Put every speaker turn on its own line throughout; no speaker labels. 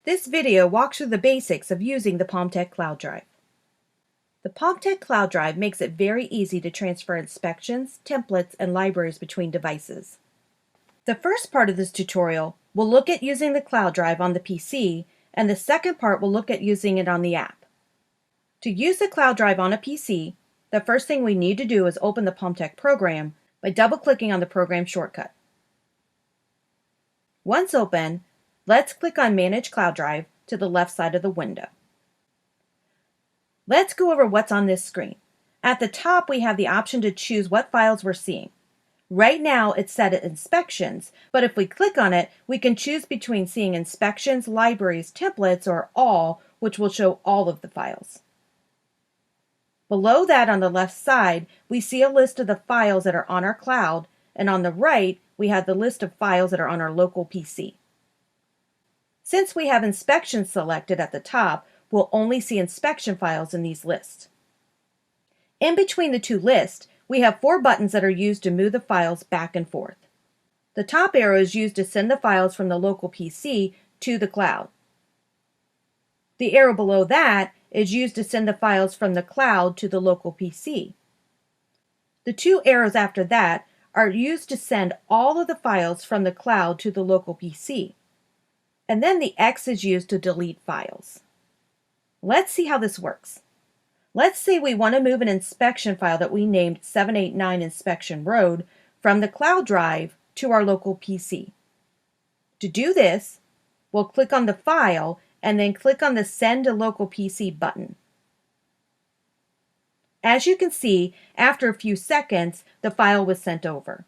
This video walks through the basics of using the PalmTech Cloud Drive. The PalmTech Cloud Drive makes it very easy to transfer inspections, templates, and libraries between devices. The first part of this tutorial will look at using the Cloud Drive on the PC, and the second part will look at using it on the app. To use the Cloud Drive on a PC, the first thing we need to do is open the PalmTech program by double-clicking on the program shortcut. Once open, let's click on Manage Cloud Drive to the left side of the window. Let's go over what's on this screen. At the top, we have the option to choose what files we're seeing. Right now, it's set at Inspections, but if we click on it, we can choose between seeing Inspections, Libraries, Templates, or All, which will show all of the files. Below that on the left side, we see a list of the files that are on our cloud, and on the right, we have the list of files that are on our local PC. Since we have Inspections selected at the top, we'll only see inspection files in these lists. In between the two lists, we have 4 buttons that are used to move the files back and forth. The top arrow is used to send the files from the local PC to the cloud. The arrow below that is used to send the files from the cloud to the local PC. The 2 arrows after that are used to send all of the files from the cloud to the local PC. And then the X is used to delete files. Let's see how this works. Let's say we want to move an inspection file that we named 789 Inspection Road from the cloud drive to our local PC. To do this, we'll click on the file and then click on the Send to Local PC button. As you can see, after a few seconds, the file was sent over.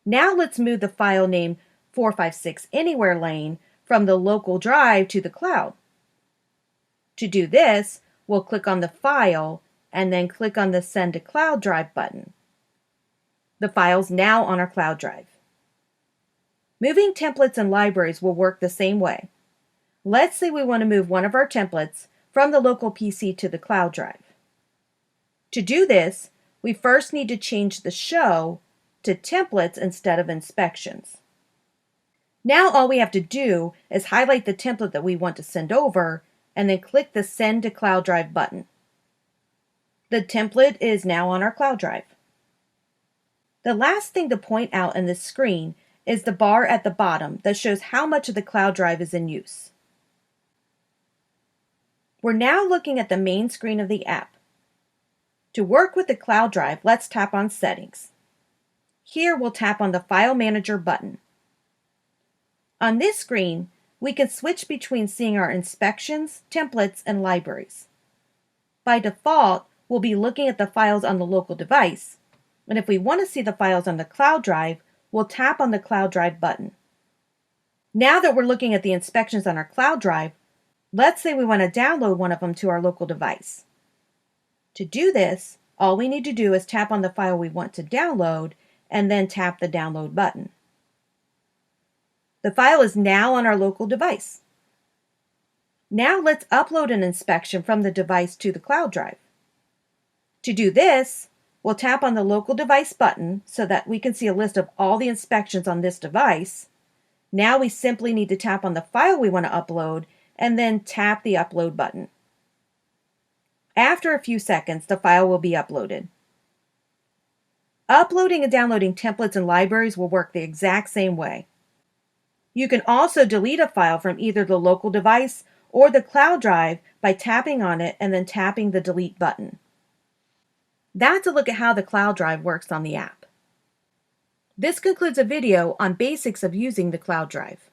Now let's move the file named 456 Anywhere Lane from the local drive to the cloud. To do this, we'll click on the file and then click on the Send to Cloud Drive button. The file's now on our cloud drive. Moving templates and libraries will work the same way. Let's say we want to move one of our templates from the local PC to the cloud drive. To do this, we first need to change the Show to Templates instead of Inspections. Now all we have to do is highlight the template that we want to send over and then click the Send to Cloud Drive button. The template is now on our cloud drive. The last thing to point out in this screen is the bar at the bottom that shows how much of the cloud drive is in use. We're now looking at the main screen of the app. To work with the cloud drive, let's tap on Settings. Here we'll tap on the File Manager button. On this screen, we can switch between seeing our inspections, templates, and libraries. By default, we'll be looking at the files on the local device, and if we want to see the files on the cloud drive, we'll tap on the Cloud Drive button. Now that we're looking at the inspections on our cloud drive, let's say we want to download one of them to our local device. To do this, all we need to do is tap on the file we want to download and then tap the Download button. The file is now on our local device. Now let's upload an inspection from the device to the cloud drive. To do this, we'll tap on the Local Device button so that we can see a list of all the inspections on this device. Now we simply need to tap on the file we want to upload and then tap the Upload button. After a few seconds, the file will be uploaded. Uploading and downloading templates and libraries will work the exact same way. You can also delete a file from either the local device or the cloud drive by tapping on it and then tapping the Delete button. That's a look at how the cloud drive works on the app. This concludes a video on basics of using the cloud drive.